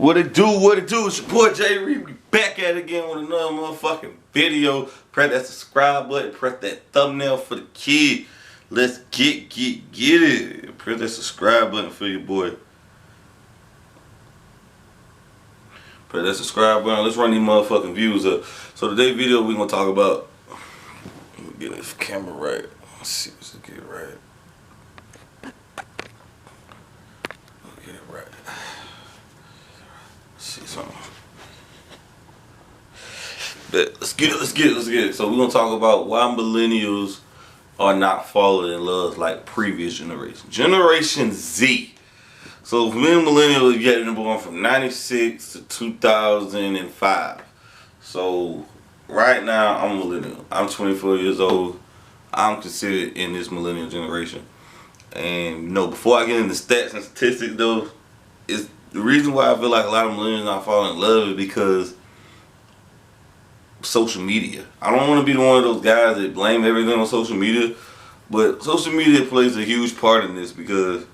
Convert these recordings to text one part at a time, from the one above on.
What it do, what it do? It's your boy Jay Reed. We back at it again with another motherfucking video. Press that subscribe button, press that thumbnail for the kid. Let's get it. Press that subscribe button for your boy. Press that subscribe button. Let's run these motherfucking views up. So today's video we're gonna talk about. Let me get this camera right. Let's see, let's get it right. Get it right. See something. But let's get it. So we're gonna talk about why millennials are not falling in love like previous generations. Generation Z. So for me, millennials, you got them born from 96 to 2005. So right now, I'm a millennial. I'm 24 years old. I'm considered in this millennial generation. And you know, before I get into stats and statistics though, it's the reason why I feel like a lot of millennials not falling in love is because social media. I don't want to be one of those guys that blame everything on social media, but social media plays a huge part in this because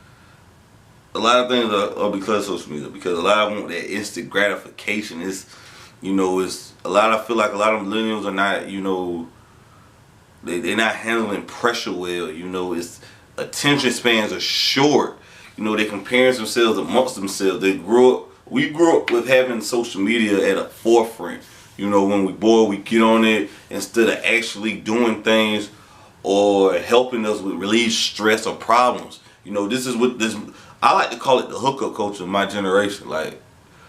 a lot of things are because of social media. Because a lot of them want that instant gratification. It's, you know, it's a lot. I feel like a lot of millennials are not, you know, they're not handling pressure well. You know, it's attention spans are short. You know, they compare themselves amongst themselves. We grew up with having social media at a forefront. You know, when we bored, we get on it instead of actually doing things or helping us with relieve stress or problems. You know, this is what this, I like to call it the hookup culture of my generation. Like,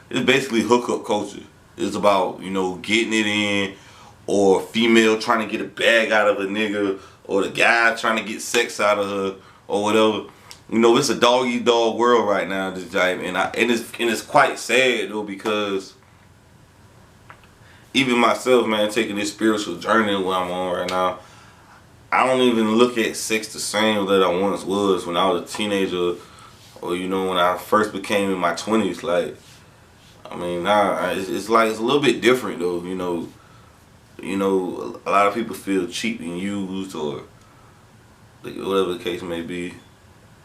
it's basically hookup culture. It's about, you know, getting it in, or female trying to get a bag out of a nigga, or the guy trying to get sex out of her, or whatever. You know, it's a dog-eat-dog world right now, this type, and it's quite sad though, because even myself, man, taking this spiritual journey that I'm on right now, I don't even look at sex the same that I once was when I was a teenager, or you know, when I first became in my 20s. Like, I mean, nah, it's like it's a little bit different though. You know, a lot of people feel cheap and used, or whatever the case may be.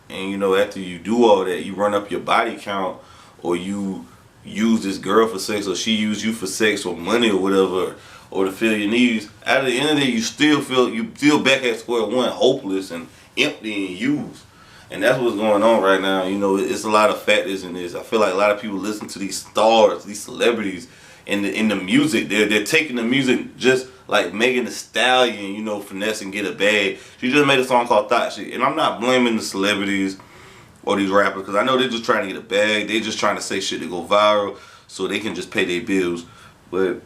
And you know, after you do all that, you run up your body count, or you use this girl for sex, or she use you for sex or money or whatever, or to fill your needs. At the end of the day, you still back at square one, hopeless and empty and used. And that's what's going on right now. You know, it's a lot of factors in this. I feel like a lot of people listen to these stars, these celebrities, in the music. They're taking the music just like Megan Thee Stallion, you know, finesse and get a bag. She just made a song called Thot Shit. And I'm not blaming the celebrities or these rappers, because I know they're just trying to get a bag. They're just trying to say shit to go viral so they can just pay their bills. But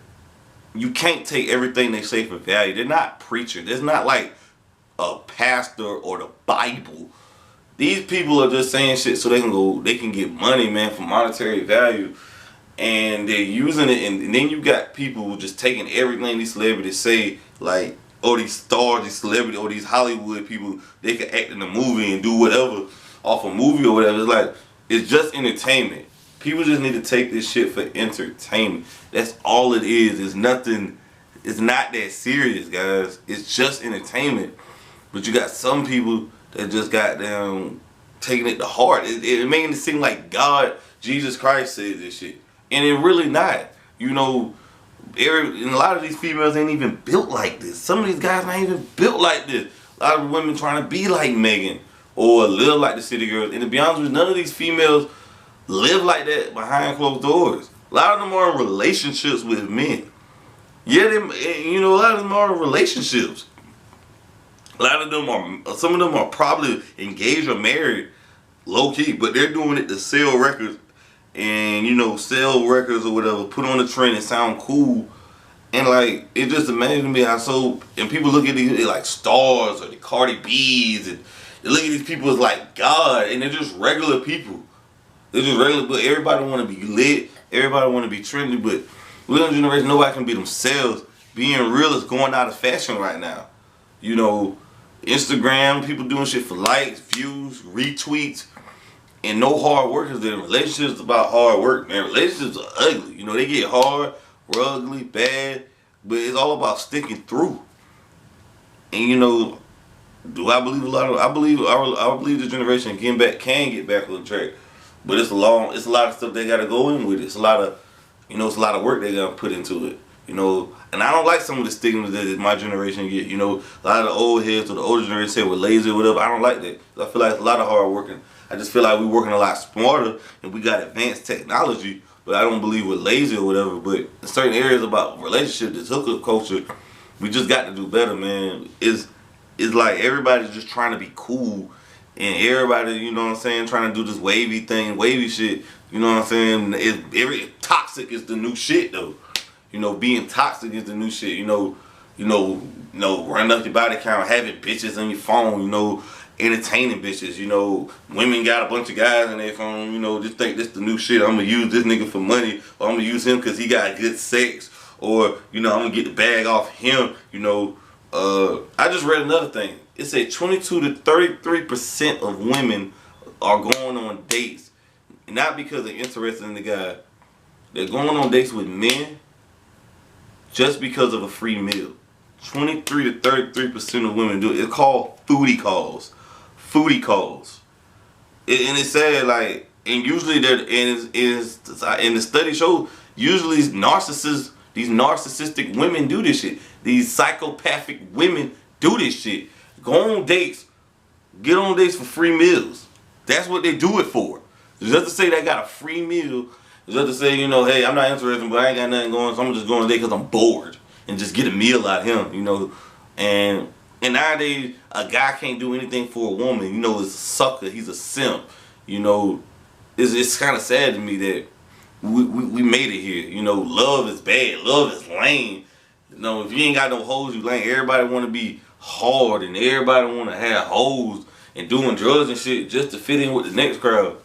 you can't take everything they say for value. They're not preaching. There's not like a pastor or the Bible. These people are just saying shit so they can get money, man, for monetary value. And they're using it, and then you got people just taking everything these celebrities say, like, oh, these stars, these celebrities, or these Hollywood people, they can act in a movie and do whatever off a movie or whatever. It's like, it's just entertainment. People just need to take this shit for entertainment. That's all it is. It's nothing, it's not that serious, guys. It's just entertainment. But you got some people that just got down taking it to heart. It making it seem like God, Jesus Christ said this shit. And it really not. You know, and a lot of these females ain't even built like this. Some of these guys ain't even built like this. A lot of women trying to be like Megan or live like the city girls. And to be honest with you, none of these females live like that behind closed doors. A lot of them are in relationships with men. Yeah, you know, a lot of them are in relationships. A lot of them are, some of them are probably engaged or married, low key, but they're doing it to sell records. And you know, sell records or whatever, put on the trend and sound cool. And like, it just amazes me how and people look at these like stars or the Cardi B's, and they look at these people as like God, and they're just regular people. They're just regular, but everybody want to be lit, everybody want to be trendy, but little generation, nobody can be themselves. Being real is going out of fashion right now. You know, Instagram, people doing shit for likes, views, retweets. And no hard work is there. Relationships about hard work, man. Relationships are ugly. You know, they get hard, we're ugly, bad, but it's all about sticking through. And you know, do I believe I believe the generation can get back on track. But it's a lot of stuff they gotta go in with it. It's a lot of, it's a lot of work they gotta put into it. And I don't like some of the stigmas that my generation get. A lot of the old heads or the older generation say we're lazy or whatever. I don't like that. I feel like it's a lot of hard working. I just feel like we're working a lot smarter and we got advanced technology. But I don't believe we're lazy or whatever. But in certain areas about relationships, this hookup culture, we just got to do better, man. It's like everybody's just trying to be cool. And everybody, trying to do this wavy thing, wavy shit. Toxic is the new shit, though. Being toxic is the new shit. Running up your body count, having bitches on your phone, entertaining bitches. Women got a bunch of guys on their phone, just think this the new shit. I'm gonna use this nigga for money, or I'm gonna use him because he got good sex, or I'm gonna get the bag off him. I just read another thing. It said 22 to 33% of women are going on dates, not because they're interested in the guy. They're going on dates with men just because of a free meal. 23 to 33% of women do it. It's called foodie calls. Foodie calls. And it said like, and usually and the study shows usually these narcissistic women do this shit. These psychopathic women do this shit. Go on dates, get on dates for free meals. That's what they do it for. Just to say they got a free meal. Just to say, hey, I'm not interested, but I ain't got nothing going, so I'm just going on a date because I'm bored. And just get a meal out of him, And nowadays, a guy can't do anything for a woman. He's a sucker. He's a simp. It's kind of sad to me that we made it here. Love is bad. Love is lame. If you ain't got no hoes, you lame. Everybody want to be hard, and everybody want to have hoes and doing drugs and shit just to fit in with the next crowd.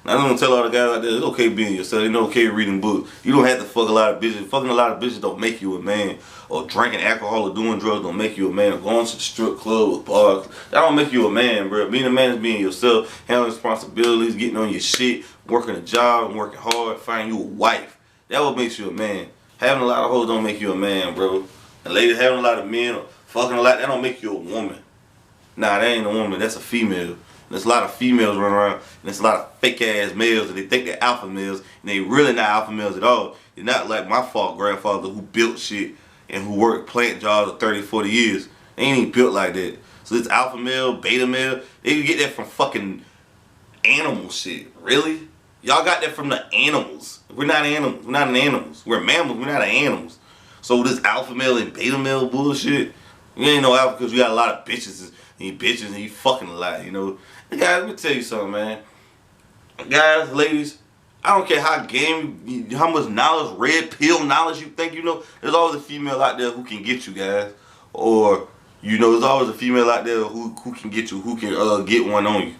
Now, I'm gonna tell all the guys out there, it's okay being yourself. It's okay reading books. You don't have to fuck a lot of bitches. Fucking a lot of bitches don't make you a man. Or drinking alcohol or doing drugs don't make you a man. Or going to the strip club with bars, that don't make you a man, bro. Being a man is being yourself, handling responsibilities, getting on your shit, working a job, and working hard, finding you a wife. That what makes you a man. Having a lot of hoes don't make you a man, bro. And ladies having a lot of men or fucking a lot, that don't make you a woman. Nah, that ain't a woman. That's a female. There's a lot of females running around, and there's a lot of fake ass males, and they think they're alpha males, and they really not alpha males at all. They're not like my grandfather who built shit and who worked plant jobs for 30, 40 years. They ain't even built like that. So this alpha male, beta male, they can get that from fucking animal shit. Really? Y'all got that from the animals. We're not animals. We're not animals. We're mammals. We're not animals. So this alpha male and beta male bullshit, you ain't no alpha because you got a lot of bitches and you fucking a lot, Guys, let me tell you something, man. Guys, ladies, I don't care how much knowledge, red pill knowledge you think you know. There's always a female out there who can get you, guys. Or, there's always a female out there who can get you, who can get one on you.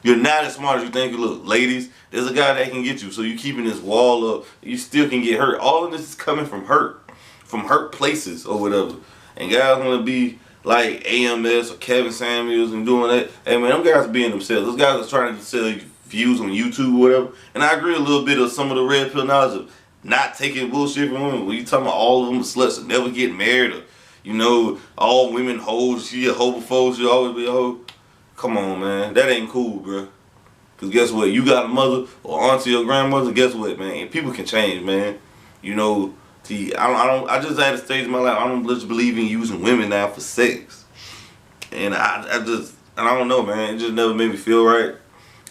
You're not as smart as you think you look. Ladies, there's a guy that can get you. So you keeping this wall up, you still can get hurt. All of this is coming from hurt places or whatever. And guys want to be like AMS or Kevin Samuels and doing that. Hey man, them guys are being themselves. Those guys are trying to sell you views on YouTube or whatever. And I agree a little bit of some of the red pill knowledge of not taking bullshit from women. When you talking about all of them sluts and never get married, or all women hoes, she a hoe before, she always be a hoe. Come on, man, that ain't cool, bro. Cause guess what? You got a mother or auntie or grandmother. Guess what, man? People can change, man. See, I just at a stage in my life, I don't just believe in using women now for sex. And I don't know, man. It just never made me feel right.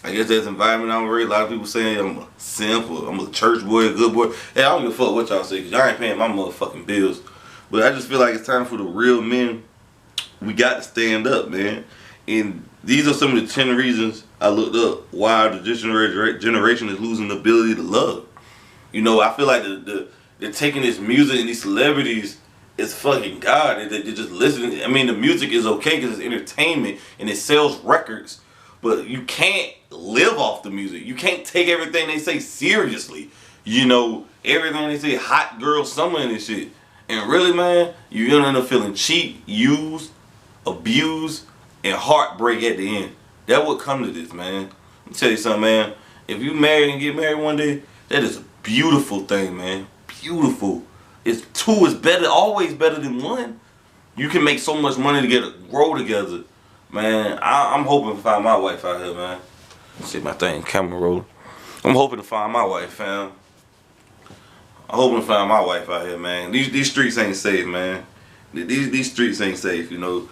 I guess that's the environment I'm in. A lot of people saying I'm a simp or I'm a church boy, a good boy. Hey, I don't give a fuck what y'all say because y'all ain't paying my motherfucking bills. But I just feel like it's time for the real men. We got to stand up, man. And these are some of the 10 reasons I looked up why the generation is losing the ability to love. I feel like they're taking this music and these celebrities is fucking God. They're just listening. I mean, the music is okay because it's entertainment and it sells records. But you can't live off the music. You can't take everything they say seriously. Everything they say, hot girl summer and this shit. And really, man, you're gonna end up feeling cheap, used, abused, and heartbreak at the end. That would come to this, man. Let me tell you something, man. If you marry and get married one day, that is a beautiful thing, man. Beautiful. Two is better, always better than one. You can make so much money together, grow together. Man, I'm hoping to find my wife out here, man. See my thing, camera rolling. I'm hoping to find my wife, fam. I'm hoping to find my wife out here, man. These streets ain't safe, man. These streets ain't safe, you know.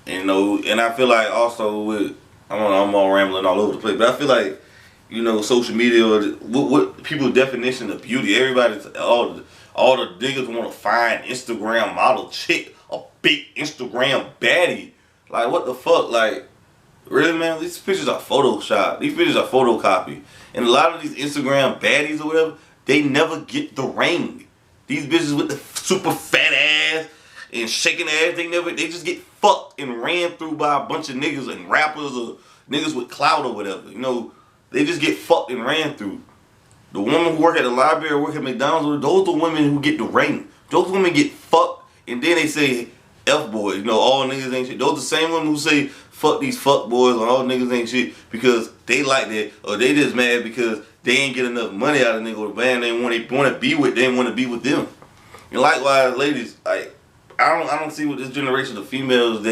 And I feel like also with I'm all rambling all over the place, but I feel like, you know, social media, what people's definition of beauty. Everybody's all the niggas want to find Instagram model chick, a big Instagram baddie. Like, what the fuck? Like, really, man? These pictures are Photoshop. These pictures are photocopy. And a lot of these Instagram baddies or whatever, they never get the ring. These bitches with the super fat ass and shaking ass, they just get fucked and ran through by a bunch of niggas and rappers or niggas with clout or whatever. You know, they just get fucked and ran through. The women who work at the library or work at McDonald's, those are the women who get the ring. Those women get fucked and then they say F-boys, you know, all niggas ain't shit. Those are the same women who say fuck these fuck boys or all niggas ain't shit because they like that, or they just mad because they ain't get enough money out of nigga or band they want to be with, they want to be with them. And likewise, ladies, like I don't see what this generation of females,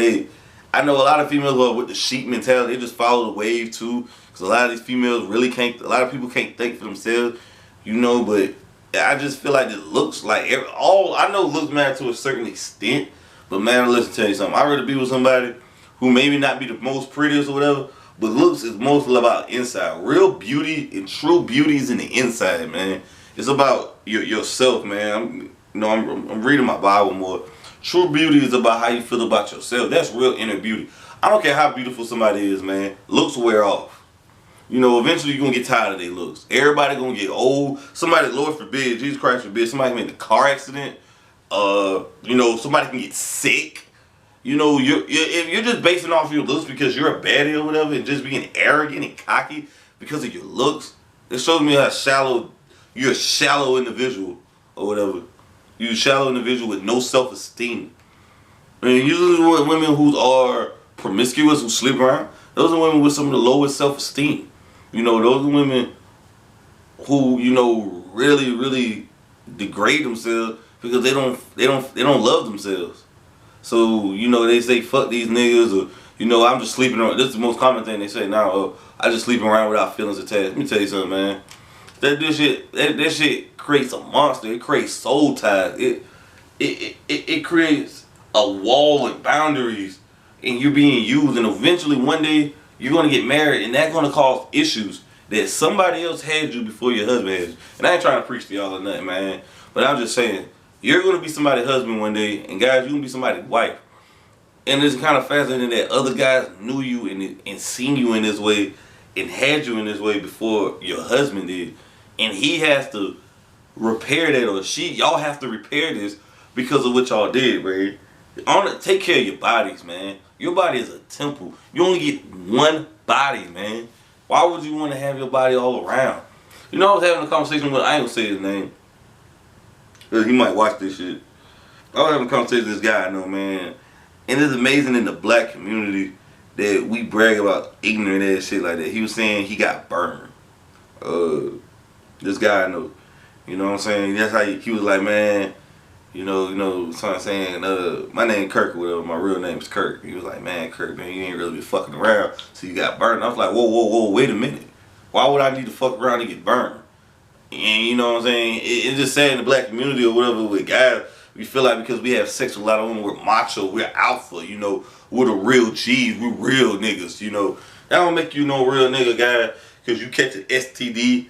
I know a lot of females are with the sheep mentality. They just follow the wave too. Cause a lot of these females really can't. A lot of people can't think for themselves, you know. But I just feel like it looks like I know looks matter to a certain extent. But man, listen, tell you something. I'd rather be with somebody who maybe not be the most prettiest or whatever, but looks is mostly about inside. Real beauty and true beauty is in the inside, man. It's about yourself, man. I'm reading my Bible more. True beauty is about how you feel about yourself. That's real inner beauty. I don't care how beautiful somebody is, man. Looks wear off. You know, eventually you're going to get tired of their looks. Everybody going to get old. Somebody, Lord forbid, Jesus Christ forbid, somebody can get in a car accident. You know, somebody can get sick. You know, if you're just basing off your looks because you're a baddie or whatever and just being arrogant and cocky because of your looks, it shows me how you're a shallow individual or whatever. You're a shallow individual with no self-esteem. I mean, usually women who are promiscuous, who sleep around, those are women with some of the lowest self-esteem. You know, those are women who, you know, really, really degrade themselves because they don't love themselves. So, you know, they say fuck these niggas, or, you know, I'm just sleeping around. This is the most common thing they say now. Oh, I just sleeping around without feelings attached. Let me tell you something, man. That shit creates a monster. It creates soul ties. It creates a wall and boundaries, and you're being used. And eventually, one day, you're gonna get married, and that's gonna cause issues that somebody else had you before your husband had you. And I ain't trying to preach to y'all or nothing, man. But I'm just saying, you're gonna be somebody's husband one day, and guys, you're gonna be somebody's wife. And it's kind of fascinating that other guys knew you and seen you in this way and had you in this way before your husband did. And he has to repair that, or y'all have to repair this because of what y'all did, bro. Take care of your bodies, man. Your body is a temple. You only get one body, man. Why would you want to have your body all around? You know, I was having a conversation with, I ain't gonna say his name, because he might watch this shit. I was having a conversation with this guy I know, man. And it's amazing in the black community that we brag about ignorant ass shit like that. He was saying he got burned. This guy I know. You know what I'm saying? That's how he was like, man, you know, so I'm saying, my name Kirk, well, my real name is Kirk. He was like, man, Kirk, man, you ain't really been fucking around, so you got burned. I was like, whoa, wait a minute. Why would I need to fuck around and get burned? And you know what I'm saying? It's just sad in the black community or whatever with guys, we feel like because we have sex with a lot of women, we're macho, we're alpha, you know, we're the real G's, we're real niggas, you know. That don't make you no real nigga guy because you catch an STD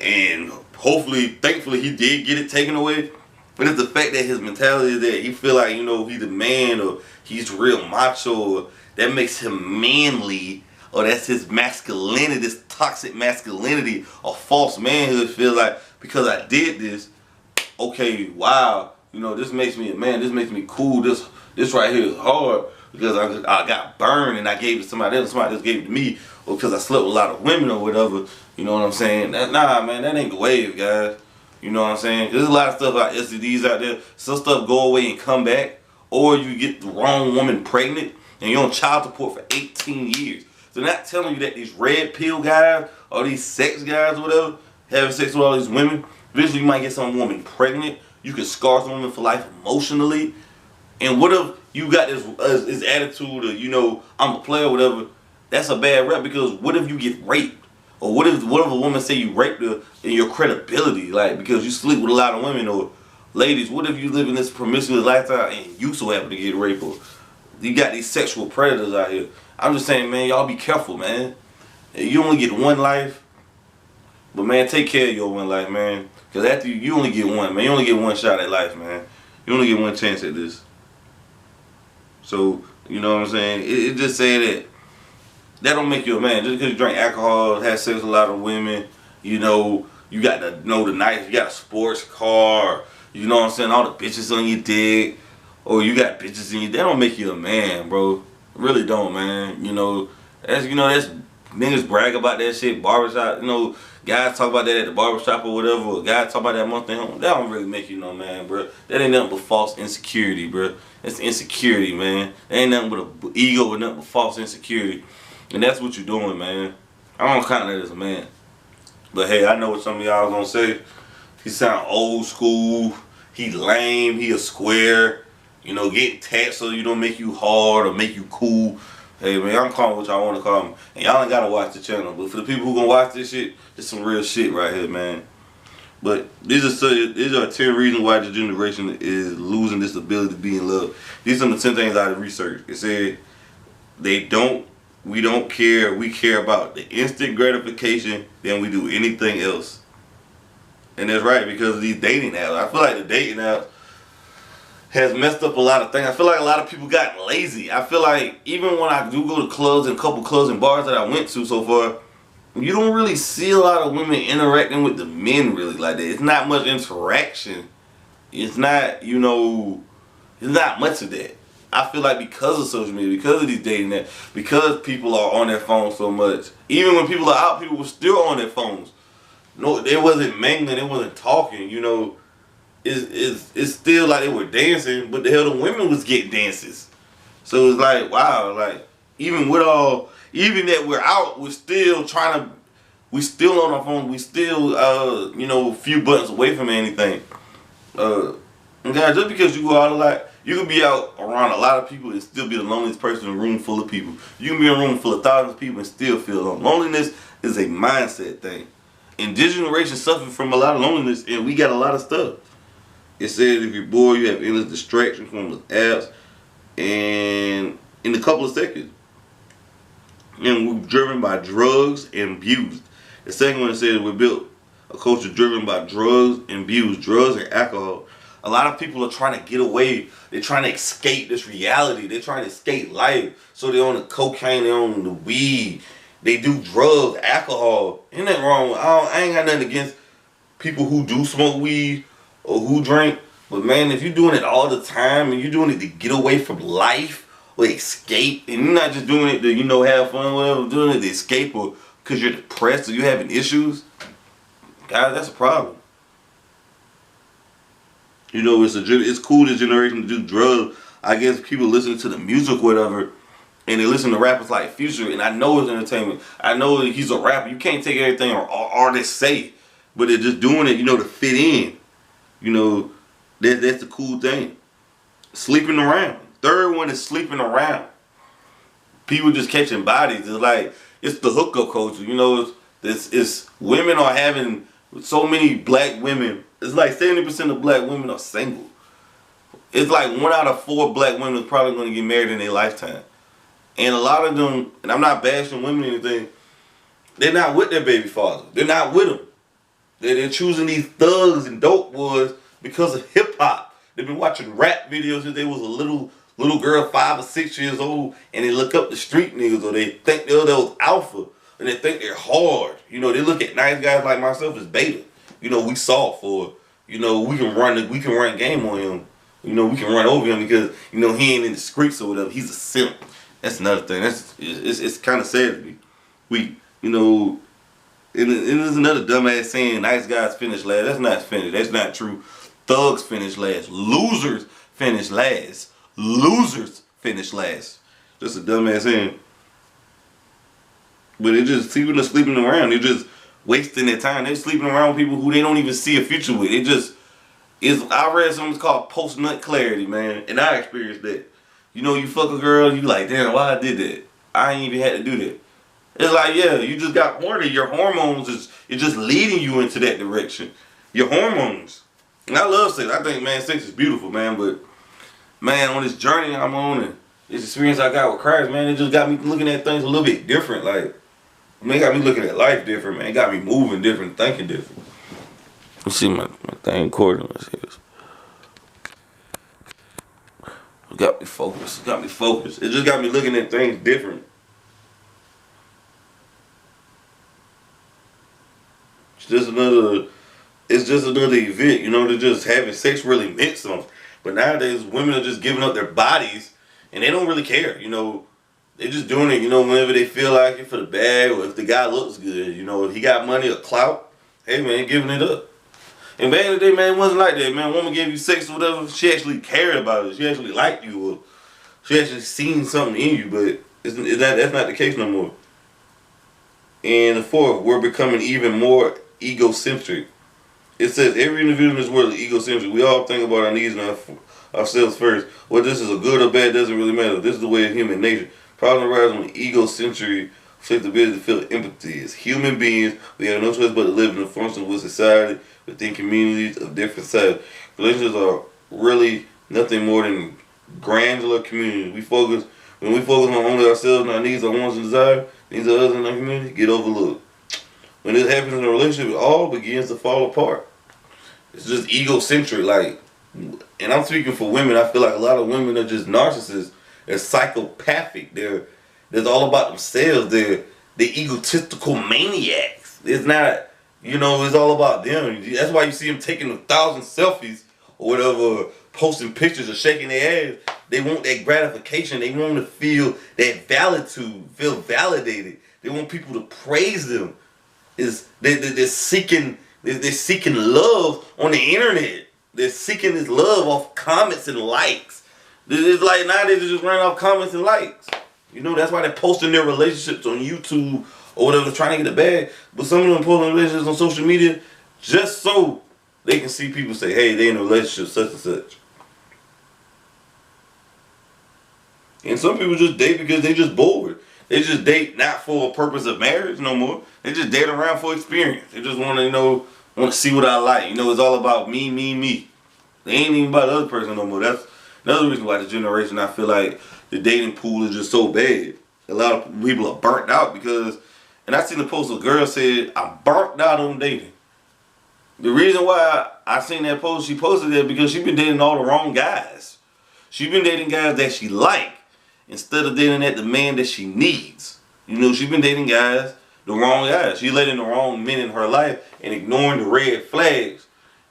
and hopefully, thankfully, he did get it taken away. But it's the fact that his mentality is that he feel like, you know, he's a man or he's real macho, or that makes him manly, or that's his masculinity, this toxic masculinity or false manhood. Feel like because I did this, okay, wow, you know, this makes me a man, this makes me cool, this right here is hard because I got burned and I gave it to somebody else, somebody else gave it to me, or because I slept with a lot of women or whatever. You know what I'm saying? Nah, man, that ain't the wave, guys. You know what I'm saying? There's a lot of stuff about STDs out there. Some stuff go away and come back, or you get the wrong woman pregnant and you're on child support for 18 years. So they're not telling you that these red pill guys or these sex guys or whatever, having sex with all these women, eventually you might get some woman pregnant. You can scar some woman for life emotionally. And what if you got this attitude of, you know, I'm a player or whatever? That's a bad rep, because what if you get raped? Or what if a woman say you raped her and your credibility, like because you sleep with a lot of women? Or ladies, what if you live in this promiscuous lifestyle and you so happen to get raped? Or you got these sexual predators out here. I'm just saying, man, y'all be careful, man. You only get one life, but man, take care of your one life, man. Cause after you only get one, man. You only get one shot at life, man. You only get one chance at this. So, you know what I'm saying? It just say that don't make you a man. Just because you drink alcohol, have sex with a lot of women, you know, you got to know the nice, you got a sports car, you know what I'm saying, all the bitches on your dick, or you got bitches in you, that don't make you a man, bro. It really don't, man. That's niggas brag about that shit, barbershop, guys talk about that at the barbershop or whatever, or guys talk about that month home. That don't really make you no man, bro. That ain't nothing but false insecurity, bro. That's insecurity, man. That ain't nothing but an ego or nothing but false insecurity. And that's what you're doing, man. I don't count that as a man. But hey, I know what some of y'all gonna say. He sound old school. He lame. He a square. Getting taxed so you don't make you hard or make you cool. Hey, man, I'm calling what y'all want to call me. And y'all ain't got to watch the channel. But for the people who going to watch this shit, this some real shit right here, man. But these are 10 reasons why the generation is losing this ability to be in love. These are the 10 things out of research. It said, we don't care. We care about the instant gratification than we do anything else. And that's right, because of these dating apps. I feel like the dating apps has messed up a lot of things. I feel like a lot of people got lazy. I feel like even when I do go to clubs and a couple clubs and bars that I went to so far, you don't really see a lot of women interacting with the men really like that. It's not much interaction. It's not, it's not much of that. I feel like because of social media, because of these dating apps, because people are on their phones so much, even when people are out, people were still on their phones. No, they wasn't mingling, they wasn't talking, It's still like they were dancing, but the hell the women was getting dances. So it's like, wow, like even that we're out, we still on our phone, we still a few buttons away from anything. And guys, just because you go out a lot, you can be out around a lot of people and still be the loneliest person in a room full of people. You can be in a room full of thousands of people and still feel alone. Loneliness is a mindset thing. And this generation suffers from a lot of loneliness, and we got a lot of stuff. It says if you're bored, you have endless distractions from the apps, and in a couple of seconds. And we're driven by drugs and abused. The second one says we built a culture driven by drugs and abuse, drugs and alcohol. A lot of people are trying to get away. They're trying to escape this reality. They're trying to escape life. So they're on the cocaine, they're on the weed. They do drugs, alcohol. Ain't nothing wrong. I ain't got nothing against people who do smoke weed or who drink. But man, if you're doing it all the time and you're doing it to get away from life or escape, and you're not just doing it to, have fun, whatever, doing it to escape or because you're depressed or you're having issues, guys, that's a problem. It's cool this generation to do drugs. I guess people listen to the music, whatever, and they listen to rappers like Future, and I know it's entertainment. I know he's a rapper. You can't take everything artists say, but they're just doing it, to fit in. That's the cool thing. Sleeping around. Third one is sleeping around. People just catching bodies. It's the hookup culture. It's women are having so many black women. It's like 70% of black women are single. It's like 1 out of 4 black women is probably going to get married in their lifetime. And a lot of them, and I'm not bashing women or anything, they're not with their baby father. They're not with them. They're choosing these thugs and dope boys because of hip hop. They've been watching rap videos since they was a little girl, 5 or 6 years old, and they look up the street niggas, or they think they're those alpha, and they think they're hard. They look at nice guys like myself as beta. We soft, or we can run game on him. We can run over him because he ain't in the streets or whatever. He's a simp. That's another thing. It's kind of sad to me. And there's another dumbass saying nice guys finish last. That's not finished. That's not true. Thugs finish last. Losers finish last. Losers finish last. Just a dumbass saying. But it just, people are sleeping around. They're just wasting their time. They're sleeping around with people who they don't even see a future with. I read something called post-nut clarity, man. And I experienced that. You fuck a girl, you like, damn, why I did that? I ain't even had to do that. It's like, yeah, you just got horny. Your hormones is just leading you into that direction. Your hormones. And I love sex. I think, man, sex is beautiful, man. But, man, on this journey I'm on and this experience I got with Christ, man, it just got me looking at things a little bit different. Like, I mean, it got me looking at life different, man. It got me moving different, thinking different. Let's see my thing recording. Let's see this. It got me focused. It got me focused. It just got me looking at things different. It's just another event, you know, that just having sex really meant something. But nowadays women are just giving up their bodies and they don't really care, you know. They're just doing it, you know, whenever they feel like it for the bag or if the guy looks good, you know, if he got money or clout, hey man, giving it up. And back in the day, man, it wasn't like that, man. A woman gave you sex or whatever, she actually cared about it. She actually liked you or she actually seen something in you, but that's not the case no more. And the fourth, we're becoming even more egocentric. It says every individual in this world is egocentric. We all think about our needs and ourselves first. Whether this is a good or bad doesn't really matter. This is the way of human nature. Problem arises when egocentric affects the ability to feel empathy. As human beings, we have no choice but to live in a function with society, within communities of different sizes. Relationships are really nothing more than granular communities. When we focus on only ourselves and our needs, our wants and desires, needs of others in our community get overlooked. When this happens in a relationship, it all begins to fall apart. It's just egocentric, like, and I'm speaking for women. I feel like a lot of women are just narcissists. They're psychopathic. They're all about themselves. They're egotistical maniacs. It's not, you know, it's all about them. That's why you see them taking 1,000 selfies or whatever, posting pictures or shaking their ass. They want that gratification. They want to feel that validitude, feel validated. They want people to praise them. They're seeking love on the internet. They're seeking this love off comments and likes. It's like nowadays they just run off comments and likes. You know, that's why they're posting their relationships on YouTube or whatever, trying to get a bag. But some of them posting relationships on social media just so they can see people say, hey, they in a relationship such and such. And some people just date because they just bored. They just date not for a purpose of marriage no more. They just date around for experience. They just want to, you know, want to see what I like. You know, it's all about me, me, me. They ain't even about the other person no more. That's another reason why the generation, I feel like the dating pool is just so bad. A lot of people are burnt out because, and I seen the post, a girl said, I'm burnt out on dating. The reason why I seen that post, she posted that because she been dating all the wrong guys. She been dating guys that she like instead of dating the man that she needs. You know, she been dating guys, the wrong guys. She letting the wrong men in her life and ignoring the red flags.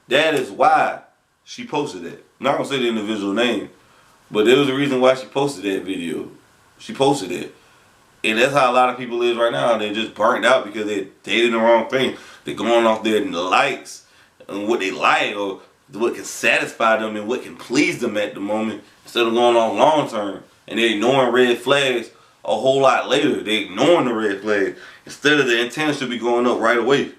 That is why she posted that. I'm not gonna say the individual name, but there was a reason why she posted that video. She posted it. And that's how a lot of people live right now. They're just burnt out because they're dating the wrong thing. They're going off their likes and what they like or what can satisfy them and what can please them at the moment instead of going on long term. And they're ignoring red flags a whole lot later. They're ignoring the red flags instead of the antenna should be going up right away.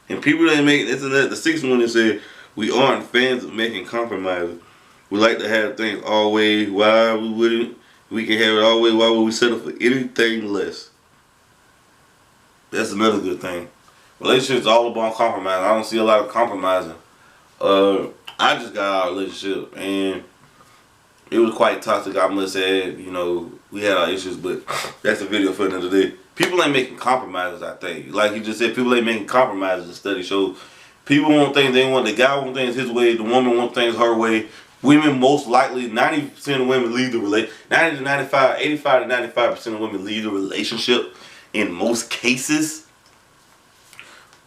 And people that make this and that, the sixth one that said, we aren't fans of making compromises. We like to have things all way. Why we wouldn't? We can have it all way. Why would we settle for anything less? That's another good thing. Relationships all about compromise. I don't see a lot of compromising. I just got out of a relationship and it was quite toxic. I must add, you know, we had our issues, but that's a video for another day. People ain't making compromises, I think. Like you just said, people ain't making compromises. The study shows people want things they want. The guy want things his way. The woman want things her way. Women most likely, 90% of women leave the relationship. 90 to 95, 85 to 95% of women leave the relationship in most cases.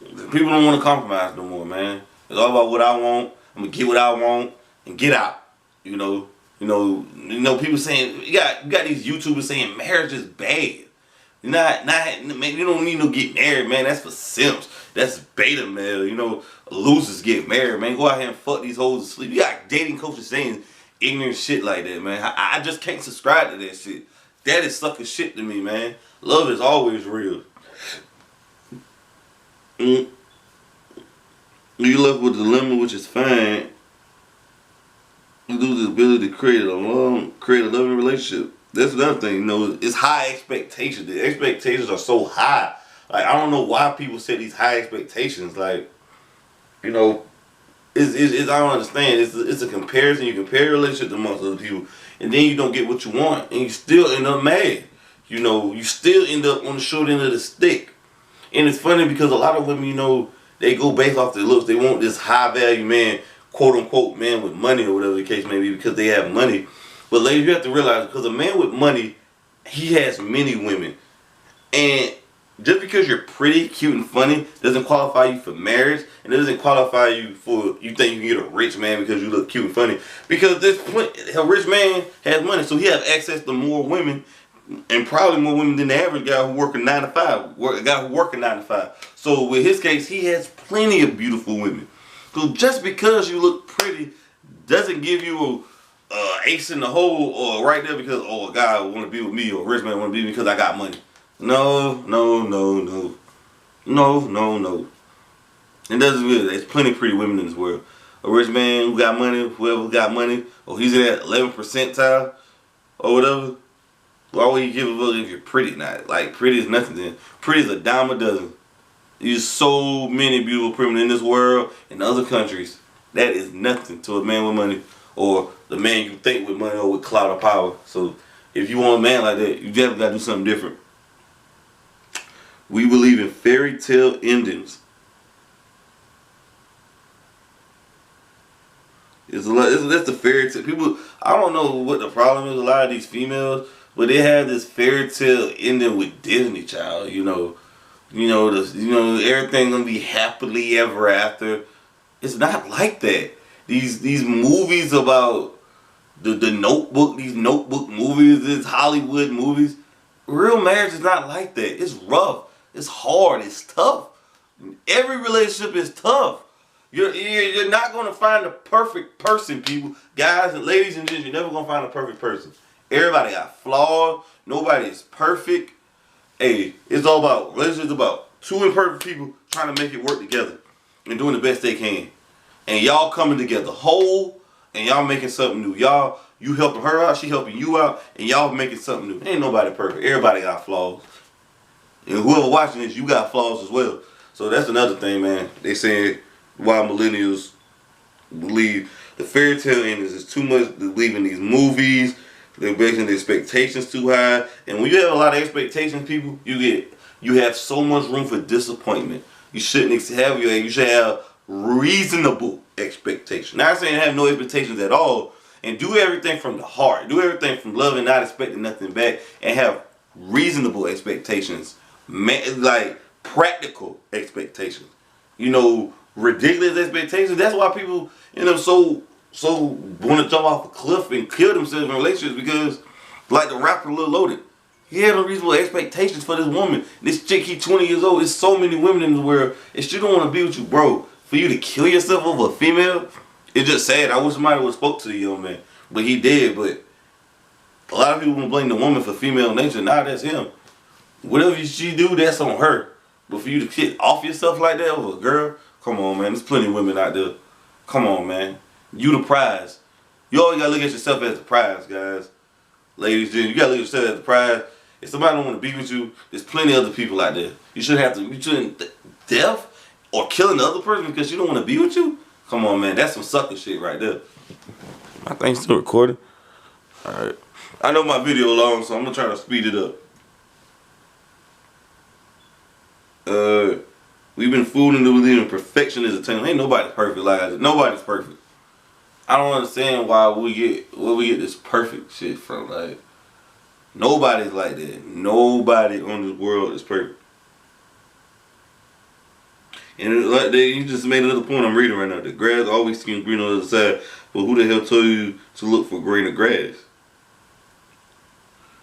People don't want to compromise no more, man. It's all about what I want. I'm gonna get what I want and get out. You know, people saying you got these YouTubers saying marriage is bad. Man, you don't need to get married, man. That's for simps. That's beta male. You know, losers get married, man. Go out here and fuck these hoes to sleep. You got dating coaches saying ignorant shit like that, man. I just can't subscribe to that shit. That is sucker shit to me, man. Love is always real. You left with a dilemma, which is fine. You lose the ability to create a loving relationship. That's another thing. You know, it's high expectations. The expectations are so high. Like, I don't know why people set these high expectations. Like, you know, I don't understand. It's a comparison. You compare relationships amongst other people, and then you don't get what you want, and you still end up mad. You know, you still end up on the short end of the stick. And it's funny because a lot of women, you know, they go based off their looks. They want this high value man, quote unquote man with money or whatever the case may be, because they have money. But ladies, you have to realize, because a man with money, he has many women. And just because you're pretty, cute, and funny doesn't qualify you for marriage, and it doesn't qualify you for, you think you can get a rich man because you look cute and funny. Because a rich man has money, so he has access to more women, and probably more women than the average guy who working 9 to 5. A guy who working 9 to 5. So with his case, he has plenty of beautiful women. So just because you look pretty doesn't give you a ace in the hole, or right there because, oh, a guy want to be with me, or a rich man want to be with me because I got money. No. It doesn't really. There's plenty of pretty women in this world. A rich man who got money, whoever got money, or he's in that 11th percentile, or whatever. Why would you give a fuck if you're pretty? Not like pretty is nothing. Then pretty is a dime a dozen. There's so many beautiful women in this world, in other countries. That is nothing to a man with money, or the man you think with money or with clout or power. So if you want a man like that, you definitely gotta do something different. We believe in fairy tale endings. That's the fairy tale. People, I don't know what the problem is. A lot of these females, but they have this fairy tale ending with Disney, child. You know, everything gonna be happily ever after. It's not like that. These movies about the Notebook, these Notebook movies, these Hollywood movies. Real marriage is not like that. It's rough. It's hard. It's tough. Every relationship is tough. You're not gonna find the perfect person, people, guys and ladies and gents. You're never gonna find a perfect person. Everybody got flaws. Nobody is perfect. Hey, it's all about relationships. About two imperfect people trying to make it work together and doing the best they can. And y'all coming together whole, and y'all making something new. You helping her out, she helping you out, and y'all making something new. Ain't nobody perfect. Everybody got flaws. And whoever watching this, you got flaws as well. So that's another thing, man. They saying why millennials believe the fairy tale endings is too much. They believe in these movies. They're making the expectations too high. And when you have a lot of expectations, people, you have so much room for disappointment. You shouldn't have you should have reasonable expectations. Not saying have no expectations at all, and do everything from the heart. Do everything from love and not expecting nothing back, and have reasonable expectations. Like practical expectations. You know, ridiculous expectations. That's why people end up so want to jump off a cliff and kill themselves in relationships, because, like the rapper Lil Loaded, he had unreasonable expectations for this woman. This chick, he 20 years old. There's so many women in the world, and she don't want to be with you, bro. For you to kill yourself over a female, it's just sad. I wish somebody would have spoke to the young man, but he did. But a lot of people want to blame the woman for female nature. Nah, that's him. Whatever she do, that's on her. But for you to get off yourself like that over a girl, come on, man. There's plenty of women out there. Come on, man. You the prize. You always gotta look at yourself as the prize, guys. Ladies, you gotta look at yourself as the prize. If somebody don't want to be with you, there's plenty of other people out there. You shouldn't death or killing the other person because she don't want to be with you. Come on, man. That's some sucker shit right there. My thing's still recording. Alright. I know my video long, so I'm gonna try to speed it up. We've been fooled into believing perfection is attainable. Ain't nobody perfect like I said. Nobody's perfect. I don't understand why we get this perfect shit from. Like, nobody's like that. Nobody on this world is perfect. And like you just made another point I'm reading right now. The grass always seems green on the other side, but who the hell told you to look for greener grass?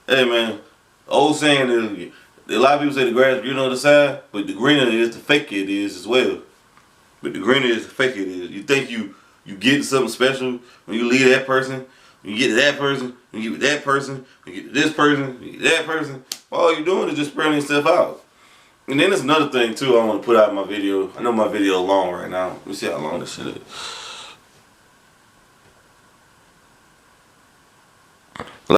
Hey man, old saying is, a lot of people say the grass is green on the other side, but the greener it is, the faker it is as well. But the greener is, the faker it is. You think you get something special when you leave that person, when you get to that person, when you get to that person, when you get to this person, when you get to that person. All you're doing is just spreading yourself out. And then there's another thing too I want to put out in my video. I know my video is long right now. Let me see how long this shit is.